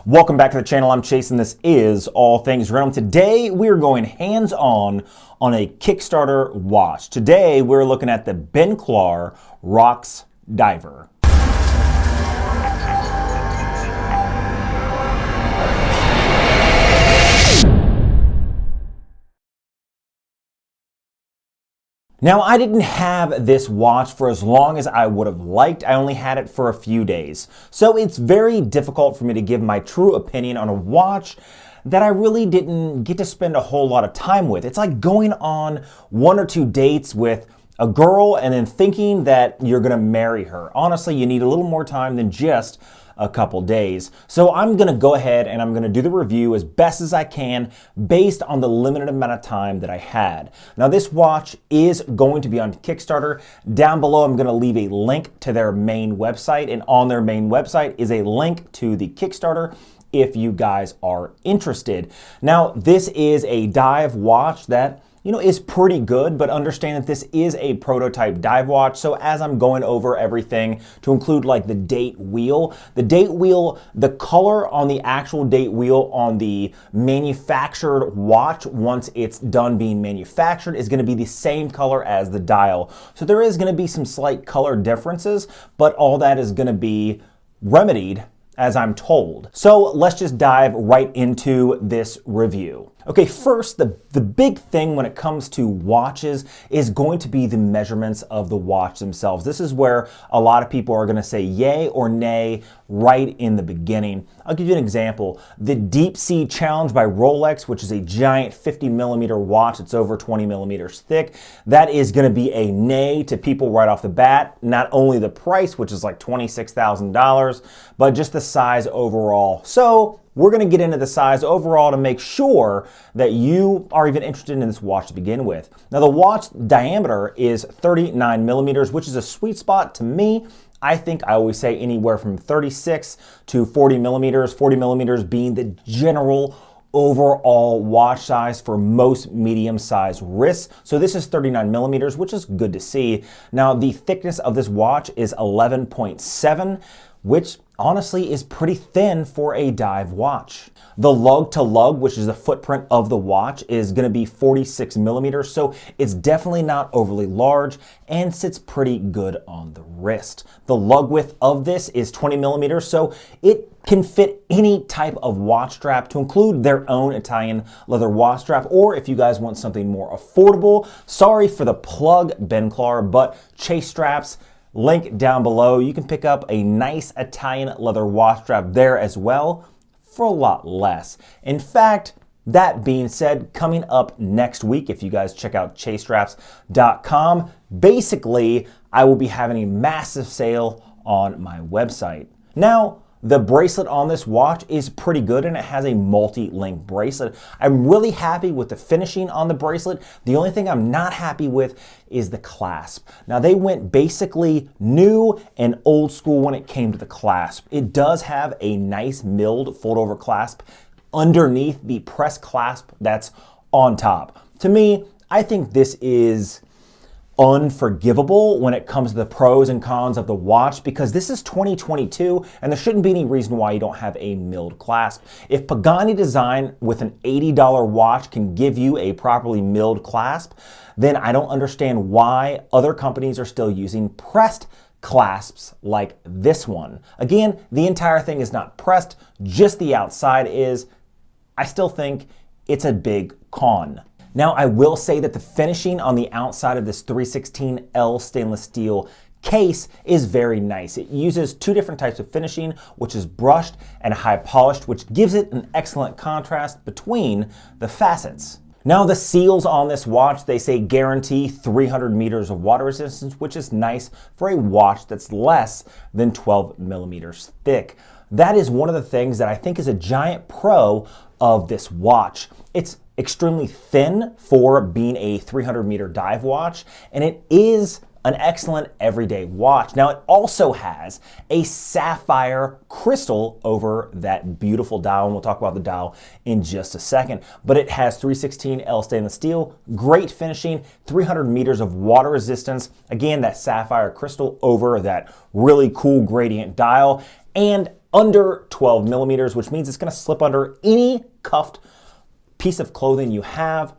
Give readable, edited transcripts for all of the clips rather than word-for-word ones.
Welcome back to the channel. I'm Chase and this is All Things Realm. Today we're going hands-on on a Kickstarter watch. Today we're looking at the Bencler Rocks Diver. Now, I didn't have this watch for as long as I would have liked. I only had it for a few days. So it's very difficult for me to give my true opinion on a watch that I really didn't get to spend a whole lot of time with. It's like going on one or two dates with a girl and then thinking that you're gonna marry her. Honestly, you need a little more time than just a couple days. So I'm gonna go ahead and I'm gonna do the review as best as I can based on the limited amount of time that I had. Now this watch is going to be on Kickstarter. Down below I'm gonna leave a link to their main website, and on their main website is a link to the Kickstarter if you guys are interested. Now this is a dive watch that is pretty good, but understand that this is a prototype dive watch. So as I'm going over everything to include like the date wheel, the color on the actual date wheel on the manufactured watch, once it's done being manufactured, is gonna be the same color as the dial. So there is gonna be some slight color differences, but all that is gonna be remedied as I'm told. So let's just dive right into this review. Okay, first, the big thing when it comes to watches is going to be the measurements of the watch themselves. This is where a lot of people are gonna say yay or nay right in the beginning. I'll give you an example. The Deep Sea Challenge by Rolex, which is a giant 50mm watch, it's over 20mm thick, that is gonna be a nay to people right off the bat. Not only the price, which is like $26,000, but just the size overall. So we're gonna get into the size overall to make sure that you are even interested in this watch to begin with. Now the watch diameter is 39mm, which is a sweet spot to me. I think I always say anywhere from 36 to 40mm, 40mm being the general overall watch size for most medium-sized wrists. So this is 39mm, which is good to see. Now the thickness of this watch is 11.7, which honestly is pretty thin for a dive watch. The lug to lug, which is the footprint of the watch, is gonna be 46mm, so it's definitely not overly large and sits pretty good on the wrist. The lug width of this is 20mm, so it can fit any type of watch strap, to include their own Italian leather watch strap, or if you guys want something more affordable, sorry for the plug, Bencler, but Chase straps, link down below. You can pick up a nice Italian leather watch strap there as well for a lot less. In fact, that being said, coming up next week, if you guys check out chasestraps.com, basically I will be having a massive sale on my website. Now, the bracelet on this watch is pretty good and it has a multi-link bracelet. I'm really happy with the finishing on the bracelet. The only thing I'm not happy with is the clasp. Now they went basically new and old school when it came to the clasp. It does have a nice milled fold-over clasp underneath the press clasp that's on top. To me, I think this is unforgivable when it comes to the pros and cons of the watch, because this is 2022 and there shouldn't be any reason why you don't have a milled clasp. If Pagani design with an $80 watch can give you a properly milled clasp, then I don't understand why other companies are still using pressed clasps like this one. Again, the entire thing is not pressed, just the outside is. I still think it's a big con. Now, I will say that the finishing on the outside of this 316L stainless steel case is very nice. It uses two different types of finishing, which is brushed and high polished, which gives it an excellent contrast between the facets. Now the seals on this watch, they say guarantee 300 meters of water resistance, which is nice for a watch that's less than 12mm thick. That is one of the things that I think is a giant pro of this watch. It's extremely thin for being a 300-meter dive watch, and it is an excellent everyday watch. Now it also has a sapphire crystal over that beautiful dial, and we'll talk about the dial in just a second. But it has 316L stainless steel, great finishing, 300 meters of water resistance. Again, that sapphire crystal over that really cool gradient dial. And under 12 millimeters, which means it's going to slip under any cuffed piece of clothing you have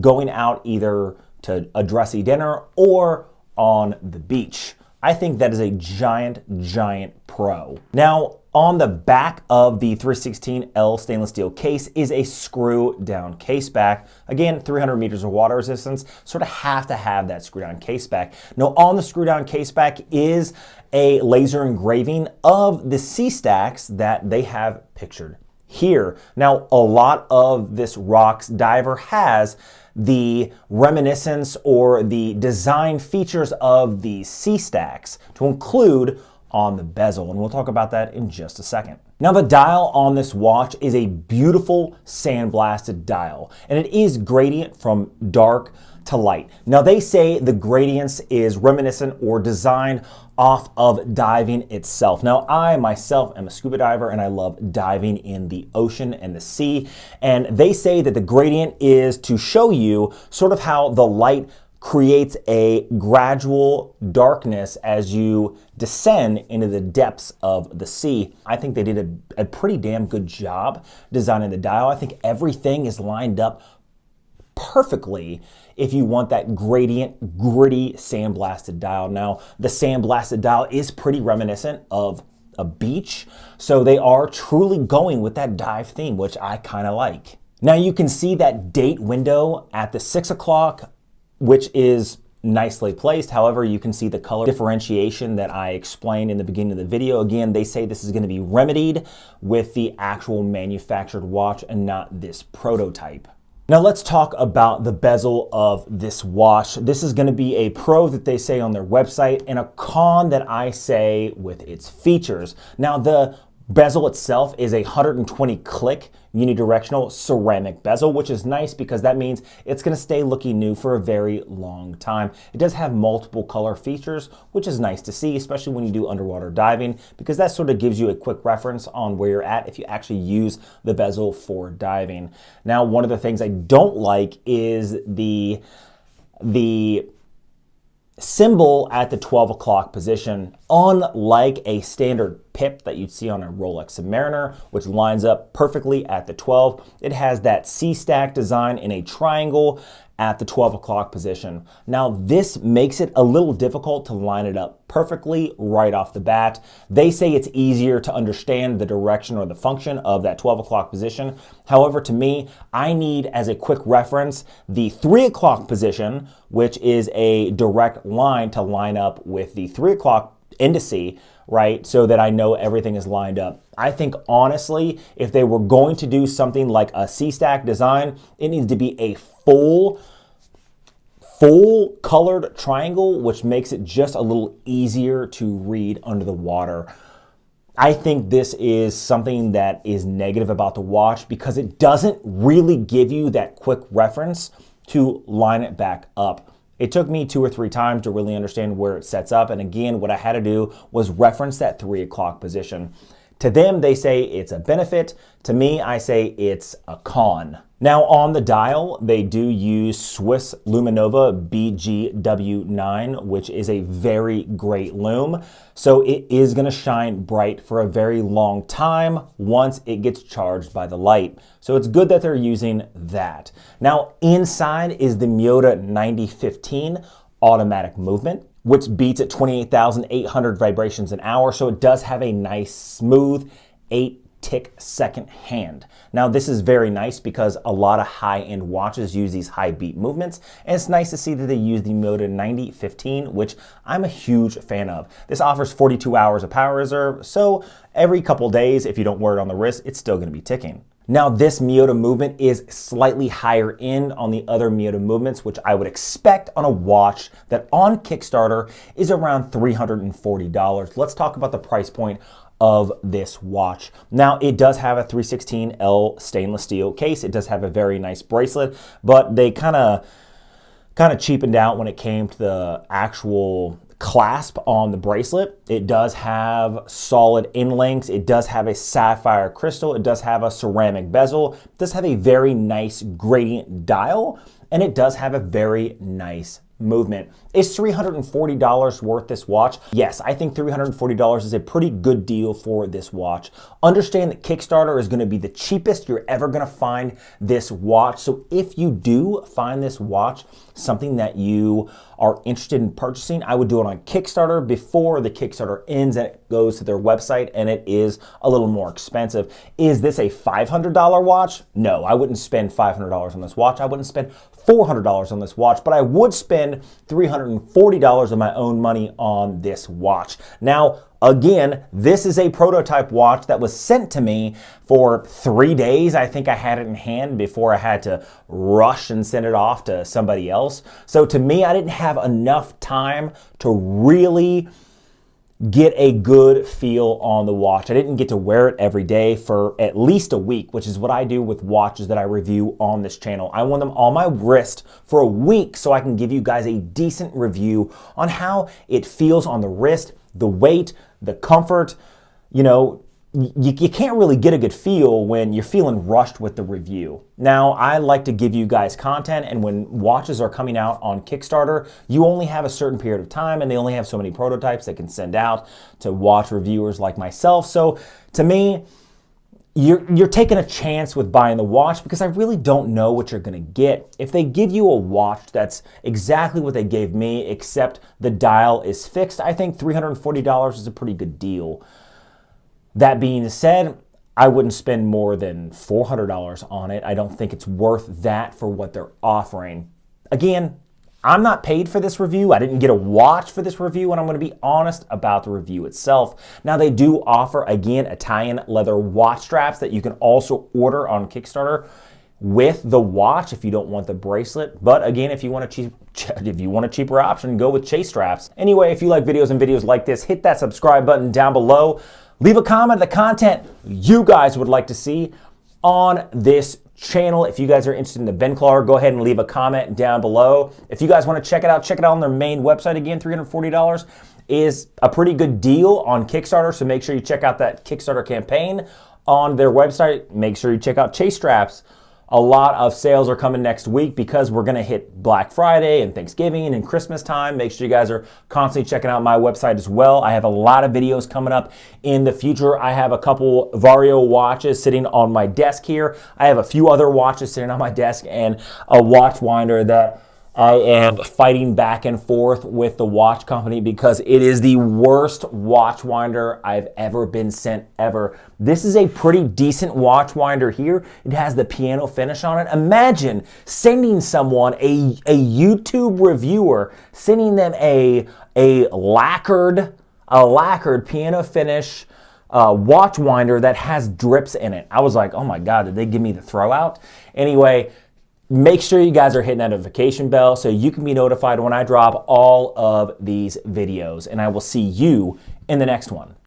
going out either to a dressy dinner or on the beach. I think that is a giant pro. Now, on the back of the 316L stainless steel case is a screw down case back. Again, 300 meters of water resistance, sort of have to have that screw down case back. Now, on the screw down case back is a laser engraving of the sea stacks that they have pictured here. Now, a lot of this Rocks Diver has the reminiscence or the design features of the sea stacks to include on the bezel, and we'll talk about that in just a second. Now, the dial on this watch is a beautiful sandblasted dial, and it is gradient from dark to light. Now, they say the gradients is reminiscent or designed off of diving itself. Now, I myself am a scuba diver and I love diving in the ocean and the sea, and they say that the gradient is to show you sort of how the light creates a gradual darkness as you descend into the depths of the sea. I think they did a pretty damn good job designing the dial. I think everything is lined up perfectly if you want that gradient, gritty, sandblasted dial. Now, the sandblasted dial is pretty reminiscent of a beach, so they are truly going with that dive theme, which I kind of like. Now, you can see that date window at the 6 o'clock, which is nicely placed. However, you can see the color differentiation that I explained in the beginning of the video. Again, they say this is going to be remedied with the actual manufactured watch and not this prototype. Now let's talk about the bezel of this watch. This is going to be a pro that they say on their website and a con that I say with its features. Now, the bezel itself is a 120 click unidirectional ceramic bezel, which is nice because that means it's going to stay looking new for a very long time. It does have multiple color features, which is nice to see, especially when you do underwater diving, because that sort of gives you a quick reference on where you're at if you actually use the bezel for diving. Now, one of the things I don't like is the symbol at the 12 o'clock position. Unlike a standard pip that you'd see on a Rolex Submariner, which lines up perfectly at the 12, it has that C-stack design in a triangle at the 12 o'clock position. Now, this makes it a little difficult to line it up perfectly right off the bat. They say it's easier to understand the direction or the function of that 12 o'clock position. However, to me, I need, as a quick reference, the 3 o'clock position, which is a direct line to line up with the 3 o'clock indice, right? So that I know everything is lined up. I think, honestly, if they were going to do something like a C-stack design, it needs to be a full colored triangle, which makes it just a little easier to read under the water. I think this is something that is negative about the watch because it doesn't really give you that quick reference to line it back up. It took me 2 or 3 times to really understand where it sets up. And again, what I had to do was reference that 3 o'clock position. To them, they say it's a benefit. To me, I say it's a con. Now, on the dial, they do use Swiss Luminova BGW9, which is a very great lume. So it is going to shine bright for a very long time once it gets charged by the light. So it's good that they're using that. Now, inside is the Miyota 9015 automatic movement, which beats at 28,800 vibrations an hour. So it does have a nice, smooth 8-tick second hand. Now, this is very nice because a lot of high-end watches use these high beat movements, and it's nice to see that they use the Miyota 9015, which I'm a huge fan of. This offers 42 hours of power reserve, so every couple days, if you don't wear it on the wrist, it's still going to be ticking. Now, this Miyota movement is slightly higher end on the other Miyota movements, which I would expect on a watch that on Kickstarter is around $340. Let's talk about the price point of this watch. Now, it does have a 316L stainless steel case. It does have a very nice bracelet, but they kind of cheapened out when it came to the actual clasp on the bracelet. It does have solid end links. It does have a sapphire crystal. It does have a ceramic bezel. It does have a very nice gradient dial, and it does have a very nice movement. Is $340 worth this watch? Yes, I think $340 is a pretty good deal for this watch. Understand that Kickstarter is going to be the cheapest you're ever going to find this watch. So if you do find this watch something that you are interested in purchasing, I would do it on Kickstarter before the Kickstarter ends and it goes to their website and it is a little more expensive. Is this a $500 watch? No, I wouldn't spend $500 on this watch. I wouldn't spend $400 on this watch, but I would spend $340 of my own money on this watch. Now, again, this is a prototype watch that was sent to me for 3 days. I think I had it in hand before I had to rush and send it off to somebody else. So to me, I didn't have enough time to really get a good feel on the watch. I didn't get to wear it every day for at least a week, which is what I do with watches that I review on this channel. I want them on my wrist for a week so I can give you guys a decent review on how it feels on the wrist, the weight, the comfort. You know, you can't really get a good feel when you're feeling rushed with the review. Now, I like to give you guys content, and when watches are coming out on Kickstarter, you only have a certain period of time, and they only have so many prototypes they can send out to watch reviewers like myself. So to me, you're taking a chance with buying the watch because I really don't know what you're going to get. If they give you a watch that's exactly what they gave me, except the dial is fixed, I think $340 is a pretty good deal. That being said, I wouldn't spend more than $400 on it. I don't think it's worth that for what they're offering. Again, I'm not paid for this review. I didn't get a watch for this review, and I'm going to be honest about the review itself. Now, they do offer, again, Italian leather watch straps that you can also order on Kickstarter with the watch if you don't want the bracelet. But again, if you want a cheaper option, go with chase straps. Anyway, if you like videos like this, hit that subscribe button down below. Leave a comment the content you guys would like to see on this channel. If you guys are interested in the Bencler, go ahead and leave a comment down below. If you guys want to check it out on their main website. Again, $340 is a pretty good deal on Kickstarter, so make sure you check out that Kickstarter campaign on their website. Make sure you check out chase straps. A lot of sales are coming next week because we're going to hit Black Friday and Thanksgiving and Christmas time. Make sure you guys are constantly checking out my website as well. I have a lot of videos coming up in the future. I have a couple Vario watches sitting on my desk here. I have a few other watches sitting on my desk and a watch winder that I am fighting back and forth with the watch company because it is the worst watch winder I've ever been sent ever. This is a pretty decent watch winder here. It has the piano finish on it. Imagine sending someone, a YouTube reviewer, sending them a lacquered piano finish watch winder that has drips in it. I was like, oh my God, did they give me the throw out? Anyway, make sure you guys are hitting that notification bell so you can be notified when I drop all of these videos. And I will see you in the next one.